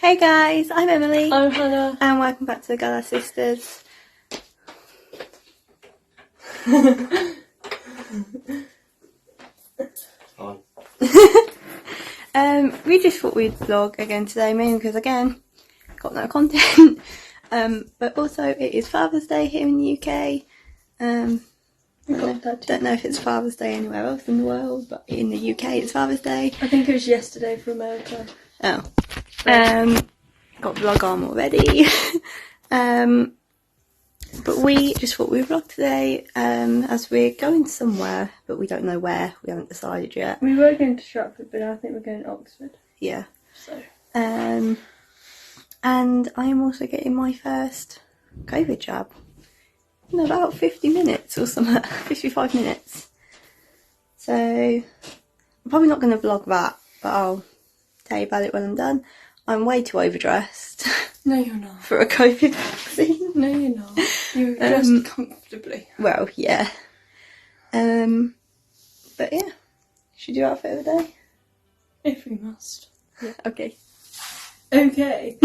Hey guys, I'm Emily. I'm Hannah. And welcome back to the Gala Sisters. We just thought we'd vlog again today, mainly because again, got no content. But also it is Father's Day here in the UK. Don't know if it's Father's Day anywhere else in the world, but in the UK it's Father's Day. I think it was yesterday for America. Oh. Got vlog on already. But we just thought we'd vlog today, as we're going somewhere, but we don't know where. We haven't decided yet. We were going to Stratford, but I think we're going to Oxford. Yeah. So. And I am also getting my first COVID jab in about 50 minutes or something, 55 minutes. So I'm probably not going to vlog that, but I'll tell you about it when I'm done. I'm way too overdressed. No, you're not. For a COVID vaccine. No, you're not. You're dressed comfortably. Well, yeah. But yeah, should we do outfit of the day? If we must. Yeah. Okay. Okay.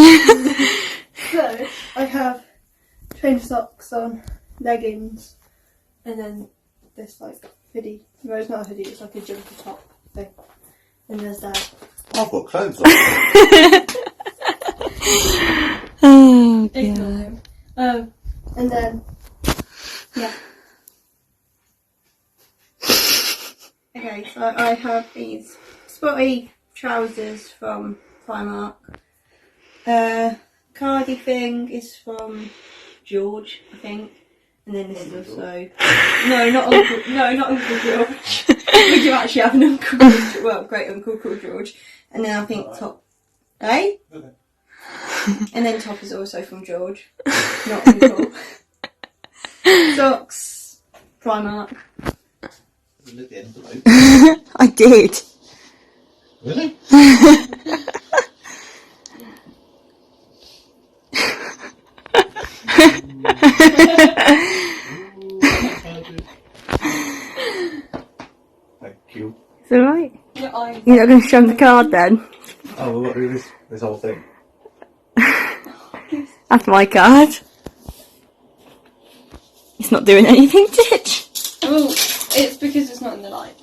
So I have train socks on, leggings, and then this like hoodie. No, it's not a hoodie. It's like a jumper top thing. And there's that. I've got clothes on. Oh, Ignore him. And then yeah. Okay, so I have these spotty trousers from Primark. Cardi thing is from George, I think. And then this is also not Uncle George. We do actually have an uncle called, well, great uncle called George. And then I think top and then top is also from George, not Uncle. Socks, Primark. The envelope. I did. Really? Thank you. It's alright. You're not going to show them the card then? Oh, well, what is this whole thing? That's my card. It's not doing anything, Titch. Well, it's because it's not in the light.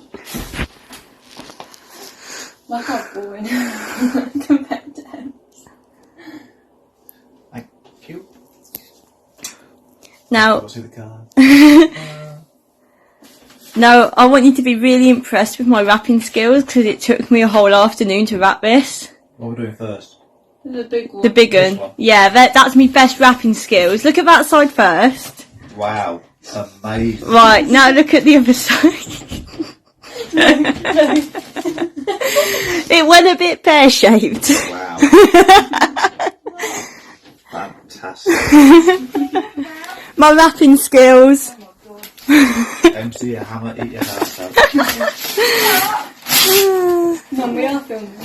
My card's boring compared to him. Thank you. Now, I'll see the card. now, I want you to be really impressed with my wrapping skills because it took me a whole afternoon to wrap this. What are we doing first? The big one. The big This one. one? Yeah, that's my best wrapping skills. Look at that side first. Wow. Amazing. Right, now look at the other side. It went a bit pear-shaped. Wow. Fantastic. My wrapping skills. Empty your hammer, eat your house out. Mum, we are filming.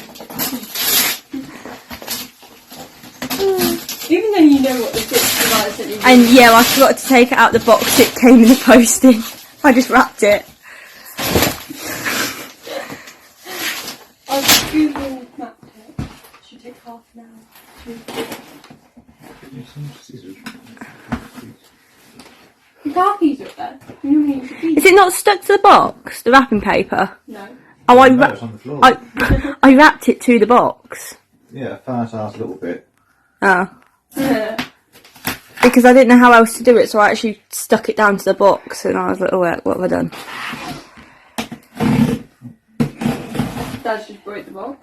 Even though you know what the device that you And yeah, I forgot to take it out the box it came in the post in. I just wrapped it. I've Google mapped it. Should take half an hour. The car keys are up there. You normally use the keys. Is it not stuck to the box, the wrapping paper? No. Oh, No, it's on the floor. I wrapped it to the box. Yeah, fast ass a little bit. Oh. Because I didn't know how else to do it, so I actually stuck it down to the box, and I was like, oh, what have I done? Dad's just broke the box.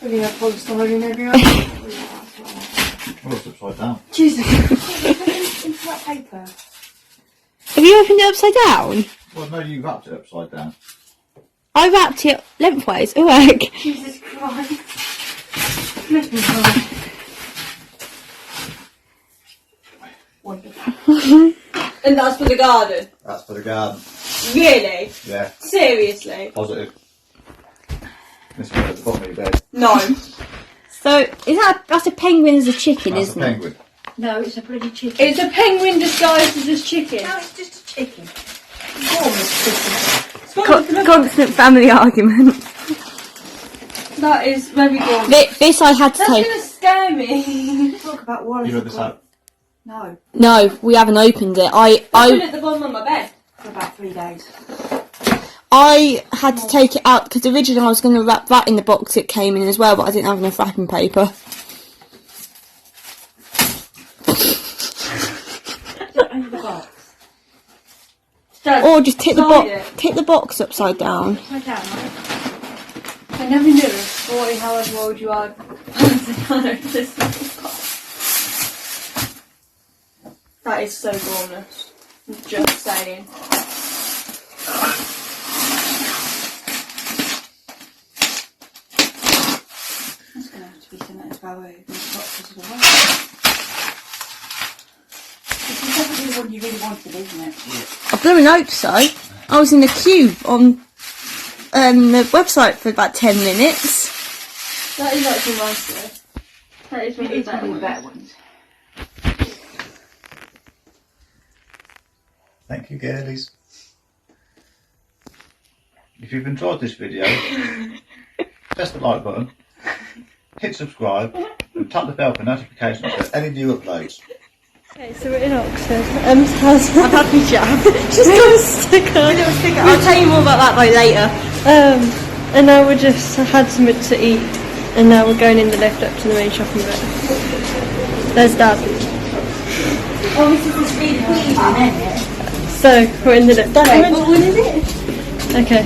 We're going to have polystyrene everywhere. Oh, it's upside down. Jesus. Into that paper. Have you opened it upside down? Well, no, you wrapped it upside down. I wrapped it lengthwise. Oh, heck. Jesus Christ. Make me cry. Wonderful. And that's for the garden? That's for the garden. Really? Yeah, Seriously? positive. This one at the bottom of your bed. No. So, that's a penguin as a chicken, That's a isn't penguin. No, it's a bloody chicken. It's a penguin disguised as a chicken. No, it's just a chicken. Warm as chicken. Constant family argument. That is very good. This I had to That's take. gonna scare me. Talk about what You read this out? No, No, we haven't opened it. I put it at the bottom of my bed. for about 3 days. I had to take it out because originally I was going to wrap that in the box it came in as well, but I didn't have enough wrapping paper. Over the box. Dad, Or just tip slide it. tip the box upside down. Upside down, right? I never knew, 40 however old you are, that is so gorgeous. Just saying. That's going to have to be sent as well over the boxes as well. This is definitely the one you really wanted, isn't it? I blooming hope so. I was in the queue on the website for about 10 minutes. That is actually nice though. That is one of the It's one of the better better ones. Thank you, girlies. If you've enjoyed this video, press the like button, hit subscribe, and tap the bell for notifications for any new uploads. Okay, so we're in Oxford. Em's house. I've had my jab. She's got a sticker. I'll tell you more about that though later. And now we just had something to eat, and now we're going in the lift up to the main shopping bit. There's Dad. Oh, this is this really pleasing, isn't it? So we're in the lift. Wait, what one is it? Okay.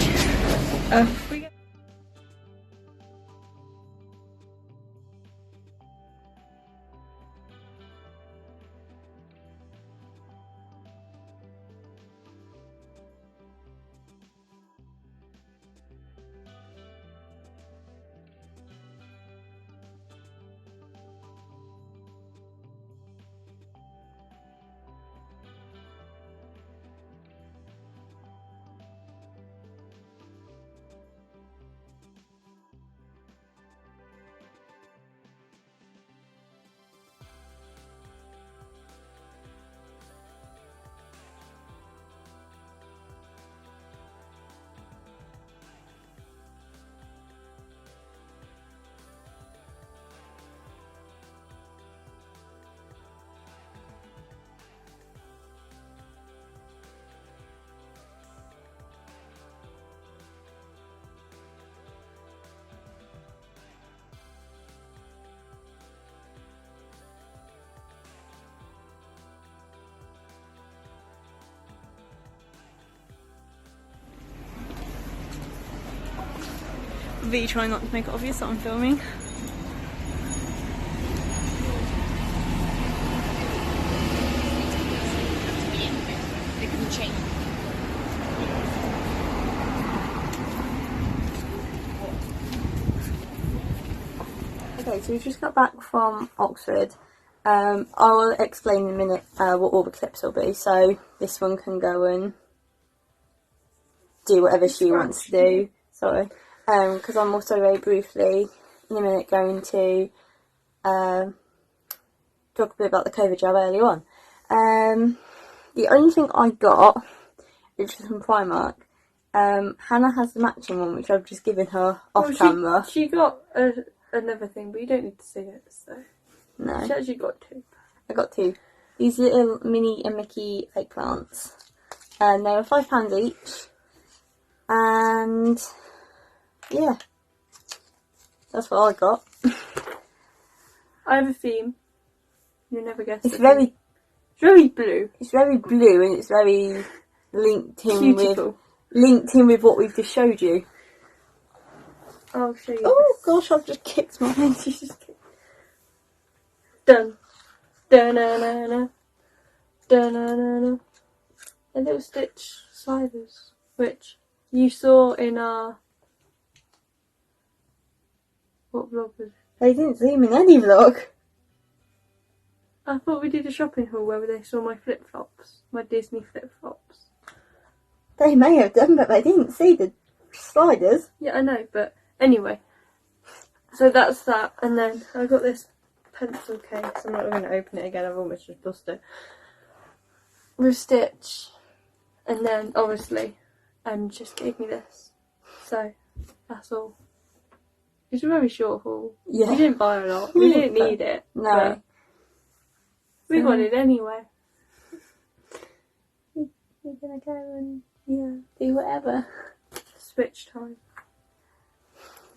V trying not to make it obvious that I'm filming. Okay, so we've just got back from Oxford. I'll explain in a minute what all the clips will be. So this one can go and do whatever she wants to do. Sorry. Because I'm also very briefly, in a minute, going to talk a bit about the COVID jab earlier on. The only thing I got, which is from Primark, Hannah has the matching one, which I've just given her off camera. She got another thing, but you don't need to see it, so. No. She actually got 2. I got 2. These little Minnie and Mickey fake plants. And they were £5 each. And yeah, that's what I got. I have a theme. You'll never guess. It's very blue. It's very blue and it's very linked in Beautiful. with what we've just showed you. I'll show you. Oh gosh, I've just kicked my head. She's just kicked. Done. Da-na-na-na. Da-na-na-na. A little stitch sliders, which you saw in our... What vlog was it? They didn't see me in any vlog. I thought we did a shopping haul where they saw my flip-flops. My Disney flip-flops. They may have done, but they didn't see the sliders. Yeah, I know, but anyway. So that's that, and then I got this pencil case. I'm not going to open it again, I've almost just dusted it. With Stitch, and then obviously and just gave me this. So that's all. It's a very short haul. Yeah. We didn't buy a lot. We didn't need it. No. But we got it anyway. We're gonna go and do whatever. Switch time.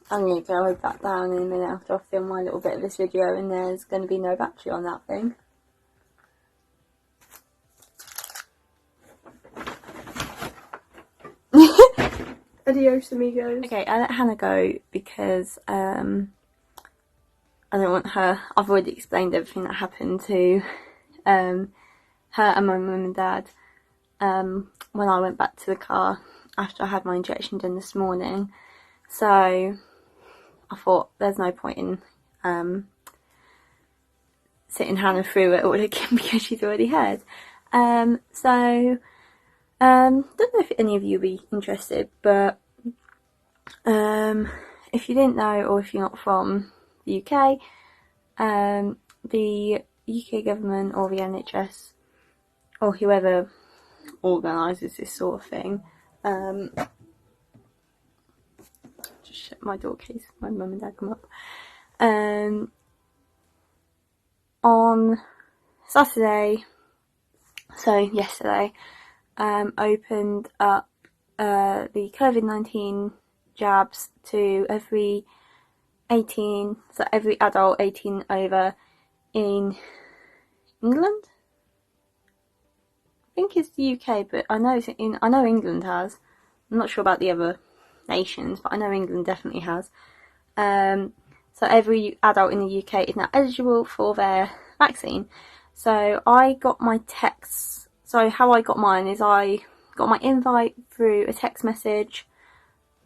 I'm gonna go back down in a minute after I film my little bit of this video, and there's gonna be no battery on that thing. Adios, amigos. Okay, I let Hannah go because I don't want her. I've already explained everything that happened to her and my mum and dad when I went back to the car after I had my injection done this morning. So I thought there's no point in sitting Hannah through it all again because she's already heard. Don't know if any of you would be interested, but if you didn't know, or if you're not from the UK, the UK government or the NHS or whoever organises this sort of thing, just shut my door in case my mum and dad come up, on Saturday, so yesterday, opened up the COVID-19 jabs to every adult 18 over in England. I think it's the UK, but I know England has. I'm not sure about the other nations, but I know England definitely has. So every adult in the UK is now eligible for their vaccine. So I got my texts. So how I got mine is I got my invite through a text message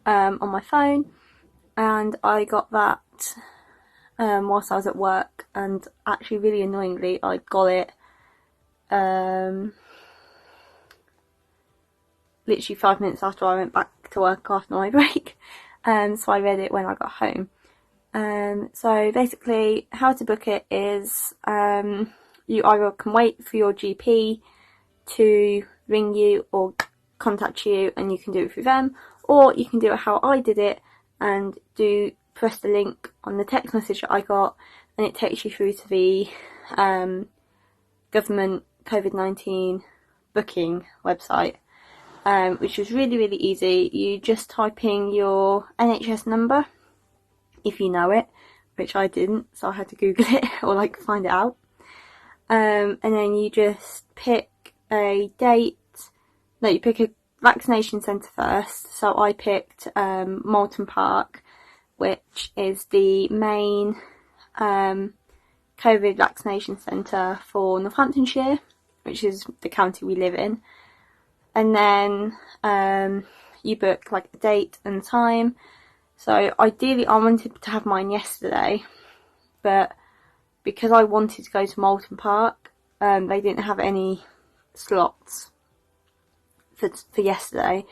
on my phone, and I got that whilst I was at work, and actually really annoyingly I got it literally 5 minutes after I went back to work after my break, so I read it when I got home. So basically how to book it is you either can wait for your GP to ring you or contact you and you can do it through them, or you can do it how I did it and press the link on the text message that I got, and it takes you through to the government COVID-19 booking website, which is really, really easy. You just type in your NHS number if you know it, which I didn't, so I had to Google it or find it out, and then you just pick a date. No, you pick a vaccination centre first. So I picked Moulton Park, which is the main COVID vaccination centre for Northamptonshire, which is the county we live in. And then you book a date and time. So ideally I wanted to have mine yesterday, but because I wanted to go to Moulton Park, they didn't have any slots for yesterday,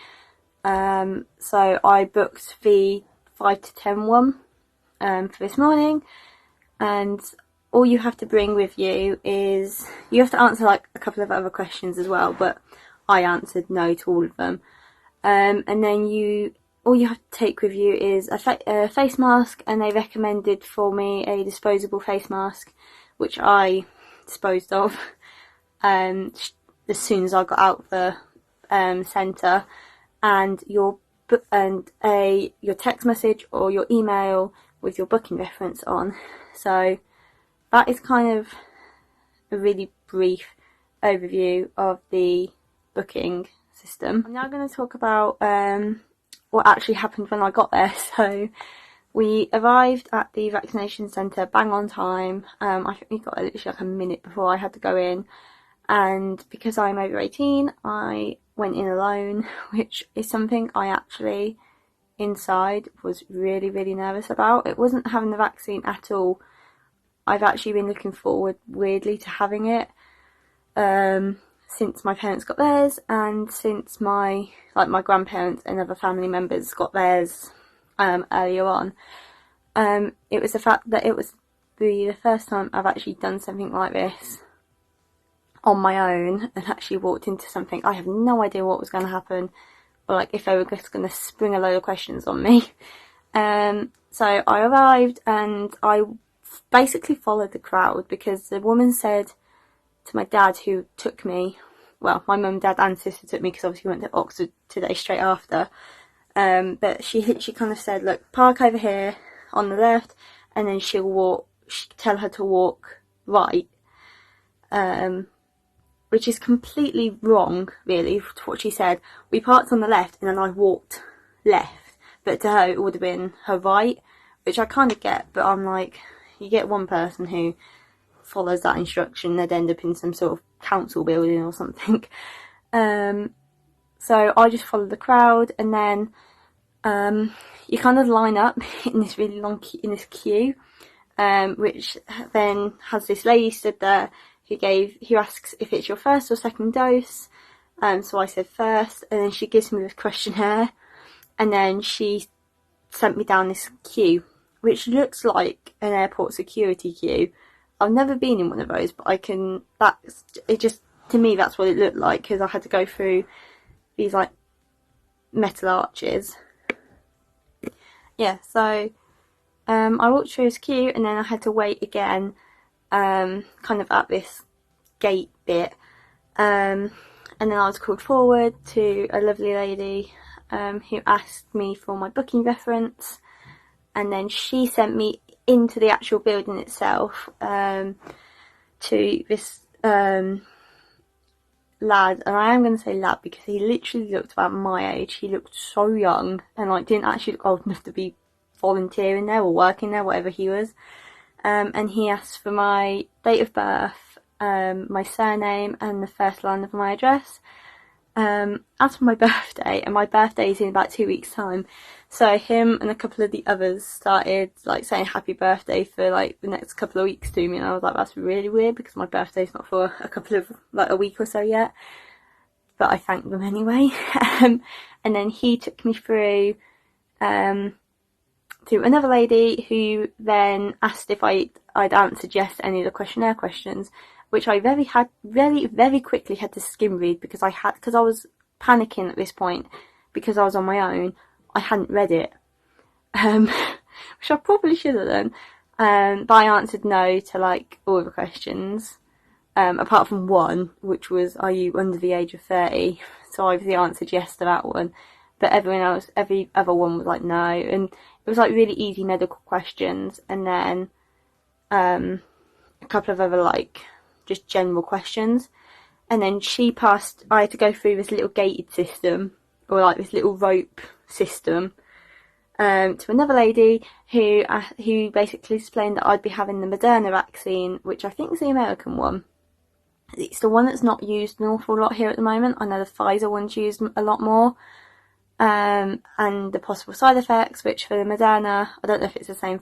so I booked the 5 to 10 one for this morning, and all you have to bring with you is, you have to answer a couple of other questions as well, but I answered no to all of them, and then all you have to take with you is a face mask, and they recommended for me a disposable face mask, which I disposed of as soon as I got out of the centre, and your text message or your email with your booking reference on. So that is kind of a really brief overview of the booking system. I'm now going to talk about what actually happened when I got there. So we arrived at the vaccination centre bang on time. I think we got there literally a minute before I had to go in, and because I'm over 18 I went in alone, which is something I actually inside was really, really nervous about. It wasn't having the vaccine at all. I've actually been looking forward weirdly to having it since my parents got theirs, and since my grandparents and other family members got theirs earlier on. It was the fact that it was the first time I've actually done something like this on my own and actually walked into something. I have no idea what was going to happen, or like if they were just going to spring a load of questions on me. So I arrived and I basically followed the crowd, because the woman said to my dad, who took me, well, my mum, dad and sister took me, because obviously we went to Oxford today straight after, but she kind of said, look, park over here on the left, and then tell her to walk right, which is completely wrong, really, to what she said. We parked on the left, and then I walked left, but to her it would have been her right, which I kind of get, but I'm like, you get one person who follows that instruction, they'd end up in some sort of council building or something. So I just followed the crowd, and then you kind of line up in this really long queue, which then has this lady stood there who asks if it's your first or second dose. So I said first, and then she gives me this questionnaire, and then she sent me down this queue, which looks like an airport security queue. I've never been in one of those, but to me that's what it looked like, because I had to go through these like metal arches. Yeah, so I walked through this queue, and then I had to wait again, kind of at this gate bit, and then I was called forward to a lovely lady who asked me for my booking reference, and then she sent me into the actual building itself, to this lad, and I am going to say lad because he literally looked about my age. He looked so young, and like didn't actually look old enough to be volunteering there or working there, whatever he was. And he asked for my date of birth, my surname, and the first line of my address. As for my birthday, and my birthday is in about 2 weeks' time, so him and a couple of the others started like saying happy birthday for like the next couple of weeks to me, and I was like, that's really weird, because my birthday's not for a week or so yet. But I thanked them anyway. And then he took me through to another lady, who then asked if I'd answered yes to any of the questionnaire questions, which I very quickly had to skim read, because I was panicking at this point, because I was on my own. I hadn't read it, which I probably should have done, but I answered no to like all the questions, apart from one, which was, are you under the age of 30? So I obviously answered yes to that one, but every other one was like no, and it was like really easy medical questions, and then a couple of other like just general questions, and then I had to go through this little gated system, or like this little rope system, to another lady who basically explained that I'd be having the Moderna vaccine, which I think is the American one. It's the one that's not used an awful lot here at the moment. I know the Pfizer one's used a lot more, and the possible side effects, which for the Moderna, I don't know if it's the same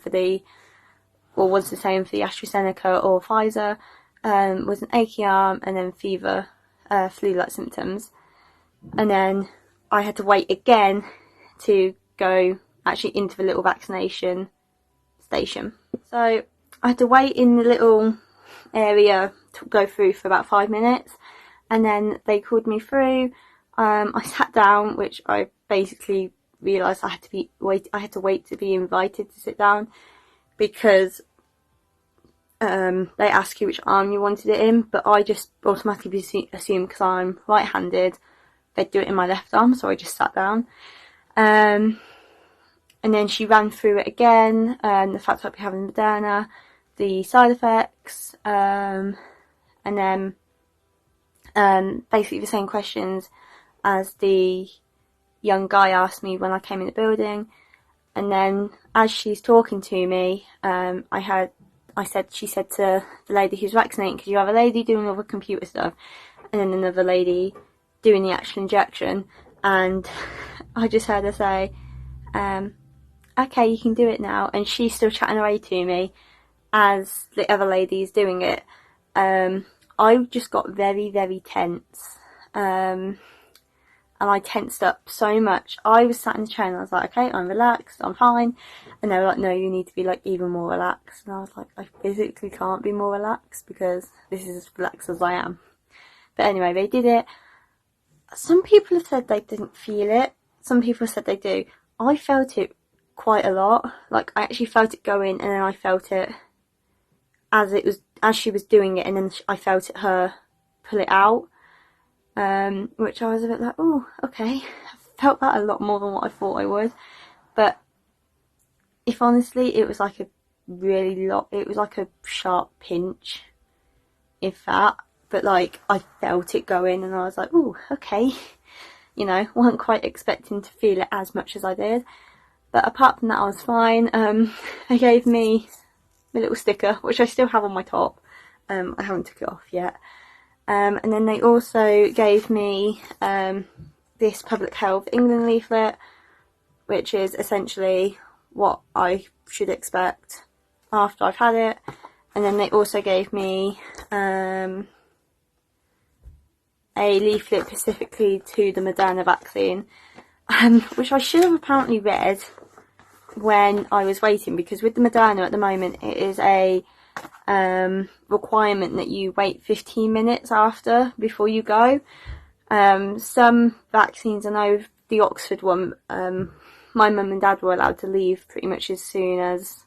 was the same for the AstraZeneca or Pfizer, was an achy arm, and then fever, flu-like symptoms. And then I had to wait again to go actually into the little vaccination station. So I had to wait in the little area to go through for about 5 minutes, and then they called me through. I sat down, which I basically realised I had to wait to be invited to sit down, because they ask you which arm you wanted it in, but I just automatically assumed, because I'm right-handed, they'd do it in my left arm, so I just sat down. And then she ran through it again, the fact that I'd be having Moderna, the side effects, and then basically the same questions as the young guy asked me when I came in the building. And then as she's talking to me, she said to the lady who's vaccinating, because you have a lady doing all the computer stuff, and then another lady doing the actual injection, and I just heard her say, okay, you can do it now, and she's still chatting away to me as the other lady is doing it. I just got very, very tense, and I tensed up so much. I was sat in the chair and I was like, okay, I'm relaxed, I'm fine, and they were like, no, you need to be like even more relaxed, and I was like, I physically can't be more relaxed, because this is as relaxed as I am. But anyway, they did it. some people have said they didn't feel it. Some people said they do. I felt it quite a lot. Like, I actually felt it go in, and then I felt it as she was doing it, and then I felt it her pull it out. Which I was a bit like, oh, okay. I felt that a lot more than what I thought I would. But if honestly, it was like a it was like a sharp pinch, if that. But like, I felt it go in, and I was like, oh, okay. You know, wasn't quite expecting to feel it as much as I did. But apart from that, I was fine. They gave me my little sticker, which I still have on my top. I haven't took it off yet. And then they also gave me this Public Health England leaflet, which is essentially what I should expect after I've had it. And then they also gave me a leaflet specifically to the Moderna vaccine, which I should have apparently read when I was waiting, because with the Moderna at the moment it is a requirement that you wait 15 minutes after before you go. Some vaccines, I know the Oxford one, my mum and dad were allowed to leave pretty much as soon as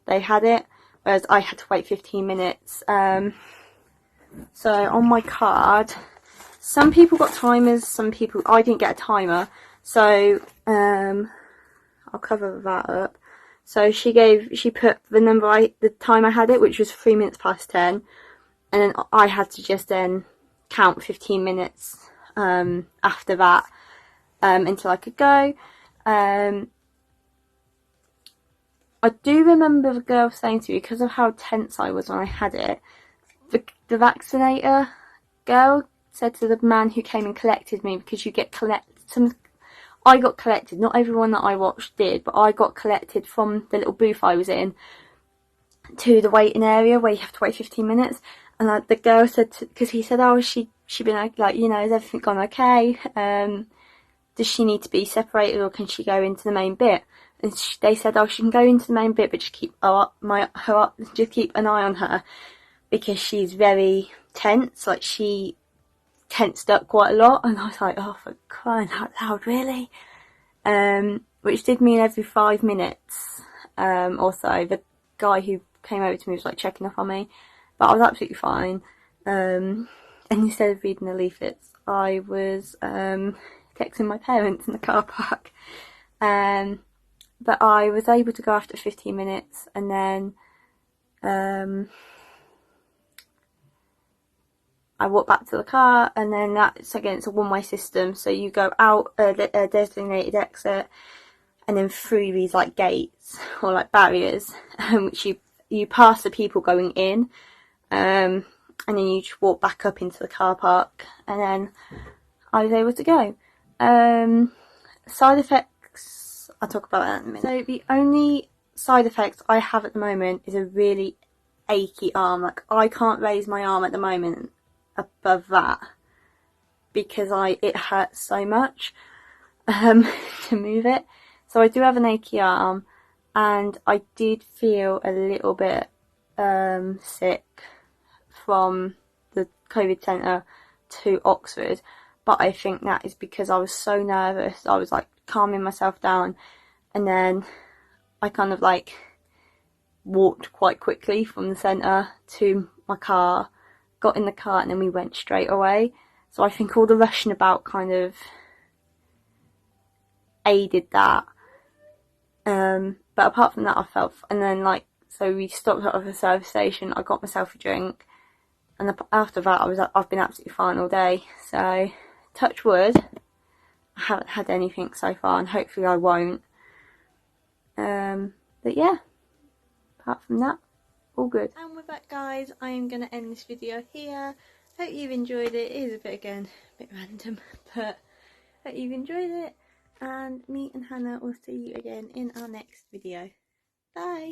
they had it, whereas I had to wait 15 minutes. So on my card, some people got timers, some people, I didn't get a timer, so I'll cover that up. So she put the time I had it, which was 3 minutes past 10, and then I had to just then count 15 minutes after that until I could go. I do remember the girl saying to me, because of how tense I was when I had it, the vaccinator girl said to the man who came and collected me, because you get I got collected, not everyone that I watched did, but I got collected from the little booth I was in to the waiting area where you have to wait 15 minutes. And the girl said, because he said, oh, has she been, like, you know, has everything gone okay? Does she need to be separated, or can she go into the main bit? And they said, oh, she can go into the main bit, but just keep just keep an eye on her, because she's very tense. Like, she tensed up quite a lot, and I was like, oh, for crying out loud, really? Which did mean every 5 minutes or so, the guy who came over to me was like checking up on me, but I was absolutely fine. And instead of reading the leaflets, I was texting my parents in the car park. But I was able to go after 15 minutes, and then I walked back to the car, and then it's a one-way system, so you go out a designated exit, and then through these like gates or like barriers, which you pass the people going in, and then you just walk back up into the car park, and then I was able to go. Side effects, I'll talk about that in a minute. So the only side effects I have at the moment is a really achy arm. Like, I can't raise my arm at the moment above that, because it hurts so much to move it. So I do have an achy arm, and I did feel a little bit sick from the COVID centre to Oxford, but I think that is because I was so nervous. I was like calming myself down, and then I kind of like walked quite quickly from the centre to my car, got in the car, and then we went straight away. So I think all the rushing about kind of aided that. But apart from that, I felt, and then so we stopped at a service station, I got myself a drink, and after that I've been absolutely fine all day. So touch wood, I haven't had anything so far, and hopefully I won't. But yeah, apart from that, all good. And with that, guys, I am going to end this video here. Hope you've enjoyed it. It is a bit random, but hope you've enjoyed it. And me and Hannah will see you again in our next video. Bye!